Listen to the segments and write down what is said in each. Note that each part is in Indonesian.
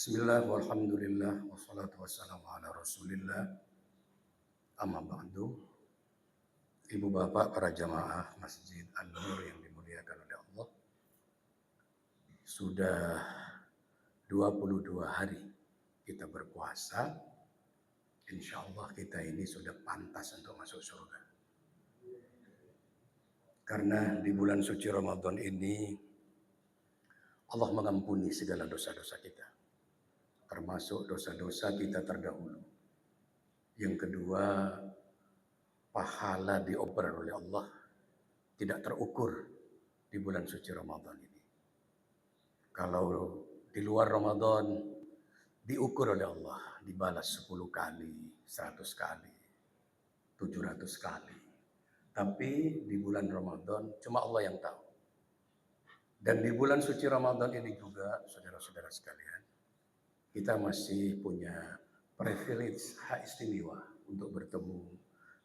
Bismillah walhamdulillah wassalatu wassalamu ala rasulillah amma ba'du. Ibu bapak para jamaah Masjid An-Nur yang dimuliakan oleh Allah, sudah 22 hari kita berpuasa. Insya Allah kita ini sudah pantas untuk masuk surga. Karena di bulan suci Ramadan ini Allah mengampuni segala dosa-dosa kita, termasuk dosa-dosa kita terdahulu. Yang kedua, pahala dioper oleh Allah tidak terukur di bulan suci Ramadan ini. Kalau di luar Ramadan diukur oleh Allah, dibalas 10 kali, 100 kali, 700 kali. Tapi di bulan Ramadan cuma Allah yang tahu. Dan di bulan suci Ramadan ini juga, saudara-saudara sekalian, kita masih punya privilege, hak istimewa untuk bertemu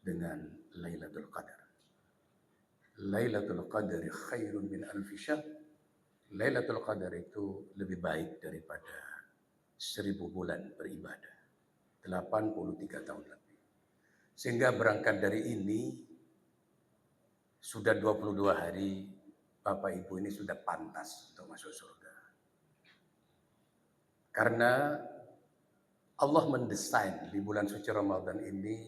dengan Lailatul Qadar. Lailatul Qadar khairun min alfi syahr. Lailatul Qadar itu lebih baik daripada 1000 bulan beribadah. 83 tahun lebih. Sehingga berangkat dari ini, sudah 22 hari, Bapak Ibu ini sudah pantas untuk masuk surga. Karena Allah mendesain di bulan suci Ramadan ini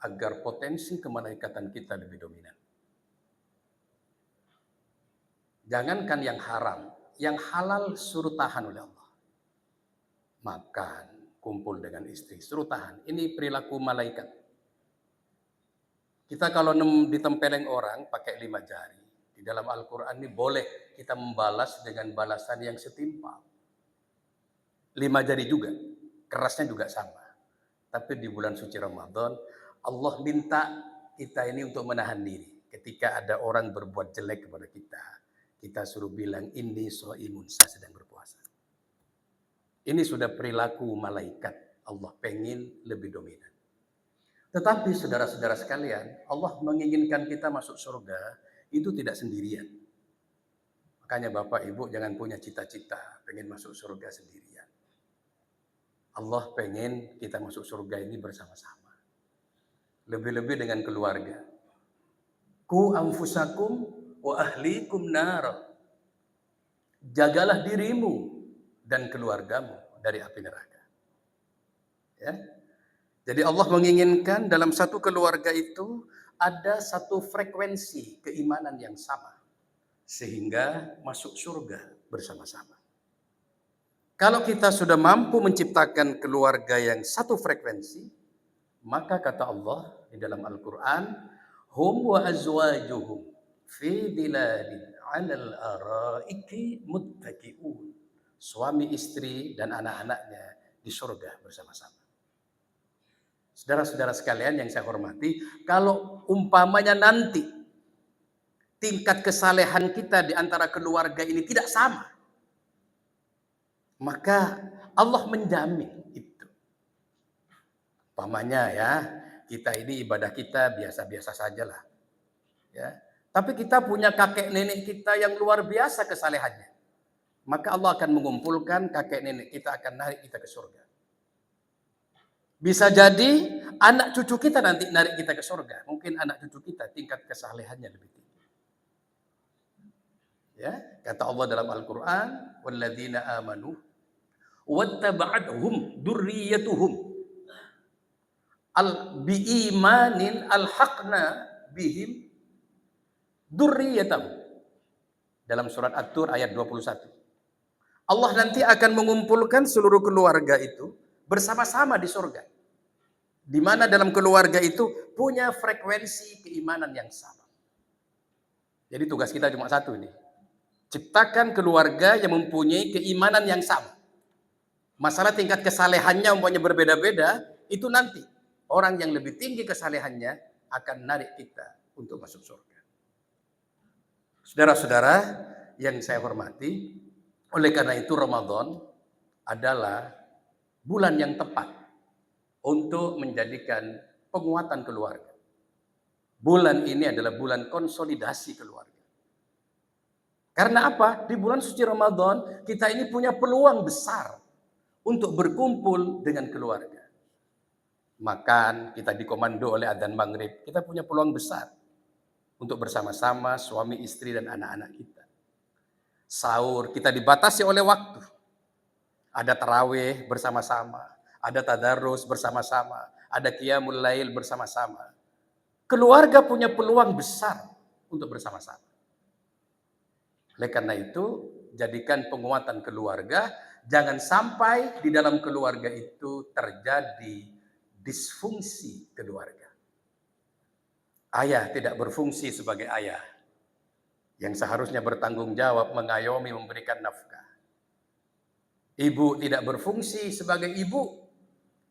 agar potensi kemalaikatan kita lebih dominan. Jangankan yang haram, yang halal suruh tahan oleh Allah. Makan, kumpul dengan istri, suruh tahan. Ini perilaku malaikat. Kita kalau ditempeleng orang pakai 5 jari, di dalam Al-Quran ini boleh kita membalas dengan balasan yang setimpal. 5 jari juga, kerasnya juga sama. Tapi di bulan suci Ramadan, Allah minta kita ini untuk menahan diri. Ketika ada orang berbuat jelek kepada kita, kita suruh bilang, ini so'imun, saya sedang berpuasa. Ini sudah perilaku malaikat. Allah pengen lebih dominan. Tetapi saudara-saudara sekalian, Allah menginginkan kita masuk surga itu tidak sendirian. Makanya Bapak Ibu jangan punya cita-cita pengen masuk surga sendirian. Allah pengen kita masuk surga ini bersama-sama. Lebih-lebih dengan keluarga. Ku anfusakum wa ahlikum nar. Jagalah dirimu dan keluargamu dari api neraka. Ya. Jadi Allah menginginkan dalam satu keluarga itu ada satu frekuensi keimanan yang sama. Sehingga masuk surga bersama-sama. Kalau kita sudah mampu menciptakan keluarga yang satu frekuensi, maka kata Allah di dalam Al-Quran, hum wa azwajuhum fi dhilalin 'alal araiki muttaqi'un. Suami istri dan anak-anaknya di surga bersama-sama. Saudara-saudara sekalian yang saya hormati, kalau umpamanya nanti tingkat kesalehan kita di antara keluarga ini tidak sama, maka Allah menjamin itu. Umpamanya ya, kita ini ibadah kita biasa-biasa sajalah. Ya. Tapi kita punya kakek nenek kita yang luar biasa kesalehannya. Maka Allah akan mengumpulkan kakek nenek kita, akan narik kita ke surga. Bisa jadi anak cucu kita nanti narik kita ke surga. Mungkin anak cucu kita tingkat kesalehannya lebih tinggi. Ya, kata Allah dalam Al-Quran, walladzina amanu wattaba'athum dzurriyyatuhum biimanin alhaqna bihim dzurriyyatahum. Dalam surat At-Tur ayat 21. Allah nanti akan mengumpulkan seluruh keluarga itu bersama-sama di surga. Di mana dalam keluarga itu punya frekuensi keimanan yang sama. Jadi tugas kita cuma satu ini. Ciptakan keluarga yang mempunyai keimanan yang sama. Masalah tingkat kesalehannya umpamanya berbeda-beda, itu nanti orang yang lebih tinggi kesalehannya akan narik kita untuk masuk surga. Saudara-saudara yang saya hormati, oleh karena itu Ramadan adalah bulan yang tepat untuk menjadikan penguatan keluarga. Bulan ini adalah bulan konsolidasi keluarga. Karena apa? Di bulan suci Ramadan kita ini punya peluang besar untuk berkumpul dengan keluarga. Makan, kita dikomando oleh adzan maghrib, kita punya peluang besar untuk bersama-sama suami, istri, dan anak-anak kita. Sahur, kita dibatasi oleh waktu. Ada tarawih bersama-sama, ada tadarus bersama-sama, ada qiyamul lail bersama-sama. Keluarga punya peluang besar untuk bersama-sama. Oleh karena itu, jadikan penguatan keluarga, jangan sampai di dalam keluarga itu terjadi disfungsi keluarga. Ayah tidak berfungsi sebagai ayah, yang seharusnya bertanggung jawab, mengayomi, memberikan nafkah. Ibu tidak berfungsi sebagai ibu,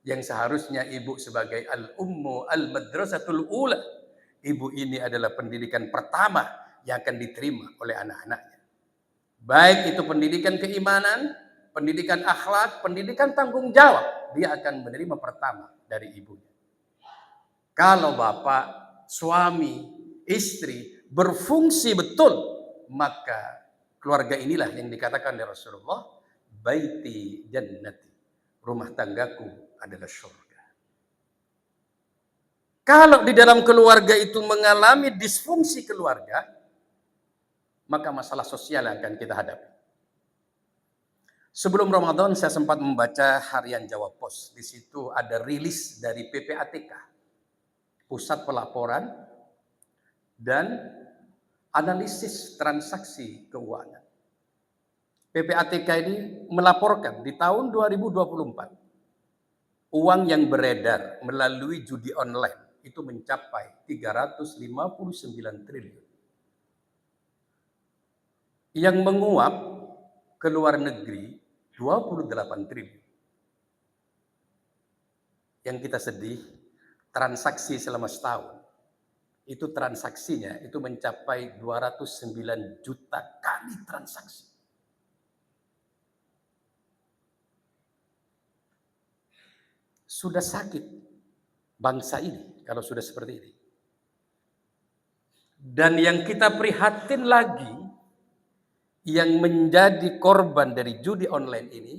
yang seharusnya ibu sebagai al-ummu al-madrasatul ula. Ibu ini adalah pendidikan pertama yang akan diterima oleh anak-anaknya. Baik itu pendidikan keimanan, pendidikan akhlak, pendidikan tanggung jawab, dia akan menerima pertama dari ibunya. Kalau bapak, suami, istri berfungsi betul, maka keluarga inilah yang dikatakan oleh Rasulullah, baiti jannati, rumah tanggaku adalah surga. Kalau di dalam keluarga itu mengalami disfungsi keluarga, maka masalah sosial yang akan kita hadapi. Sebelum Ramadan saya sempat membaca harian Jawa Pos. Di situ ada rilis dari PPATK, Pusat Pelaporan dan Analisis Transaksi Keuangan. PPATK ini melaporkan di tahun 2024 uang yang beredar melalui judi online itu mencapai 359 triliun. Yang menguap ke luar negeri 28 triliun. Yang kita sedih, transaksi selama setahun, itu transaksinya itu mencapai 209 juta kali transaksi. Sudah sakit bangsa ini kalau sudah seperti ini. Dan yang kita prihatin lagi, yang menjadi korban dari judi online ini,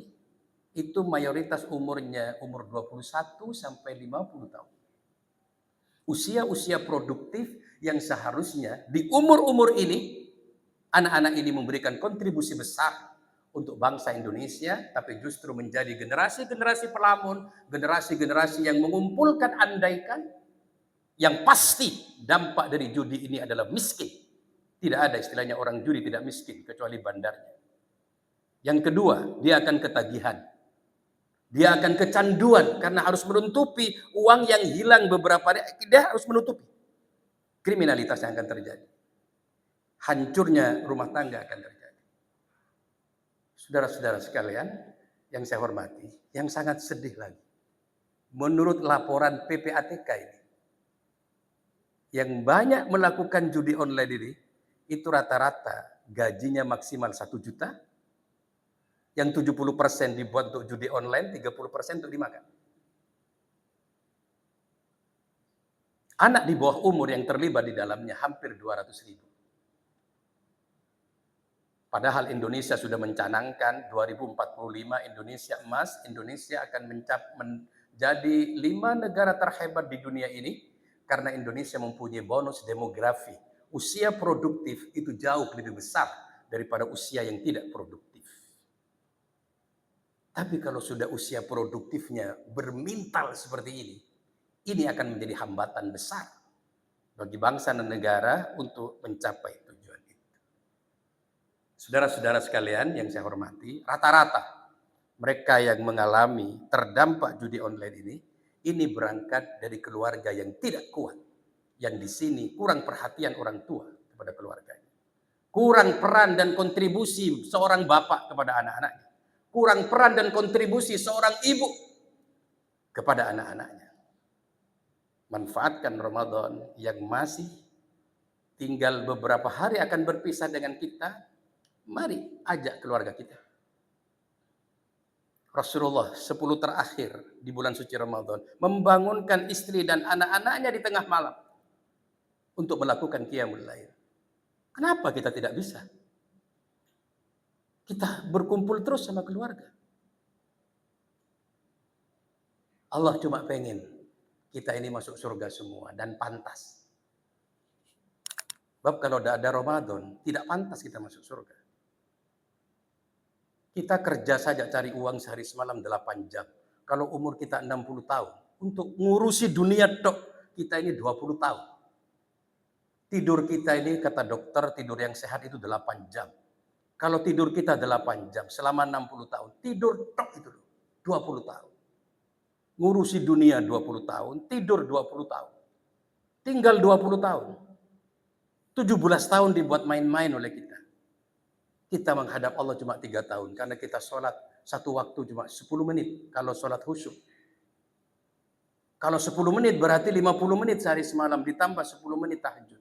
itu mayoritas umurnya umur 21 sampai 50 tahun. Usia-usia produktif yang seharusnya di umur-umur ini, anak-anak ini memberikan kontribusi besar untuk bangsa Indonesia, tapi justru menjadi generasi-generasi pelamun, generasi-generasi yang mengumpulkan andaikan, yang pasti dampak dari judi ini adalah miskin. Tidak ada istilahnya orang judi tidak miskin, kecuali bandarnya. Yang kedua, dia akan ketagihan. Dia akan kecanduan karena harus menutupi uang yang hilang beberapa hari. Dia harus menutupi. Kriminalitas yang akan terjadi. Hancurnya rumah tangga akan terjadi. Saudara-saudara sekalian yang saya hormati, yang sangat sedih lagi. Menurut laporan PPATK ini, yang banyak melakukan judi online ini, itu rata-rata gajinya maksimal 1 juta, yang 70% dibuat untuk judi online, 30% untuk dimakan. Anak di bawah umur yang terlibat di dalamnya hampir 200 ribu. Padahal Indonesia sudah mencanangkan 2045 Indonesia emas, Indonesia akan menjadi 5 negara terhebat di dunia ini, karena Indonesia mempunyai bonus demografi. Usia produktif itu jauh lebih besar daripada usia yang tidak produktif. Tapi kalau sudah usia produktifnya bermintal seperti ini akan menjadi hambatan besar bagi bangsa dan negara untuk mencapai tujuan itu. Saudara-saudara sekalian yang saya hormati, rata-rata mereka yang mengalami terdampak judi online ini berangkat dari keluarga yang tidak kuat. Yang di sini kurang perhatian orang tua kepada keluarganya. Kurang peran dan kontribusi seorang bapak kepada anak-anaknya. Kurang peran dan kontribusi seorang ibu kepada anak-anaknya. Manfaatkan Ramadan yang masih tinggal beberapa hari akan berpisah dengan kita. Mari ajak keluarga kita. Rasulullah 10 terakhir di bulan suci Ramadan membangunkan istri dan anak-anaknya di tengah malam untuk melakukan qiyamul lail. Kenapa kita tidak bisa? Kita berkumpul terus sama keluarga. Allah cuma pengen kita ini masuk surga semua dan pantas. Sebab kalau tidak ada Ramadan, tidak pantas kita masuk surga. Kita kerja saja cari uang sehari semalam 8 jam. Kalau umur kita 60 tahun, untuk ngurusi dunia dok, kita ini 20 tahun. Tidur kita ini kata dokter, tidur yang sehat itu 8 jam. Kalau tidur kita 8 jam selama 60 tahun, tidur tok itu 20 tahun. Ngurusi dunia 20 tahun, tidur 20 tahun. Tinggal 20 tahun. 17 tahun dibuat main-main oleh kita. Kita menghadap Allah cuma 3 tahun. Karena kita sholat satu waktu cuma 10 menit. Kalau sholat khusyuk. Kalau 10 menit berarti 50 menit sehari semalam. Ditambah 10 menit tahajud.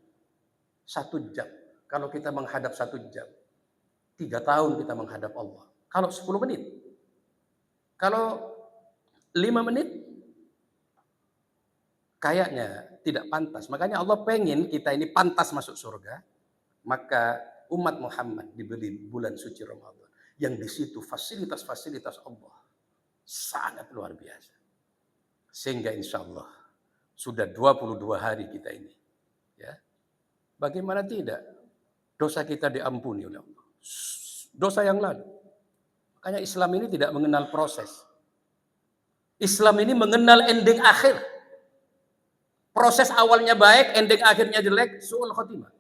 1 jam. Kalau kita menghadap 1 jam. 3 tahun kita menghadap Allah. Kalau 10 menit. Kalau 5 menit. Kayaknya tidak pantas. Makanya Allah pengen kita ini pantas masuk surga. Maka umat Muhammad diberi bulan suci Ramadan. Yang di situ fasilitas-fasilitas Allah sangat luar biasa. Sehingga insya Allah sudah 22 hari kita ini. Ya. Bagaimana tidak? Dosa kita diampuni oleh Allah. Dosa yang lalu. Makanya Islam ini tidak mengenal proses. Islam ini mengenal ending akhir. Proses awalnya baik, ending akhirnya jelek, su'ul khotimah.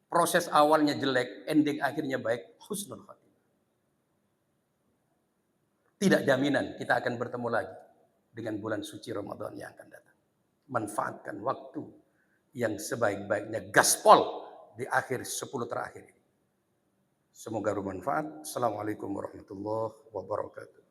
Proses awalnya jelek, ending akhirnya baik, husnul khotimah. Tidak jaminan kita akan bertemu lagi dengan bulan suci Ramadan yang akan datang. Manfaatkan waktu yang sebaik-baiknya, gaspol di akhir 10 terakhir ini. Semoga bermanfaat. Assalamualaikum warahmatullahi wabarakatuh.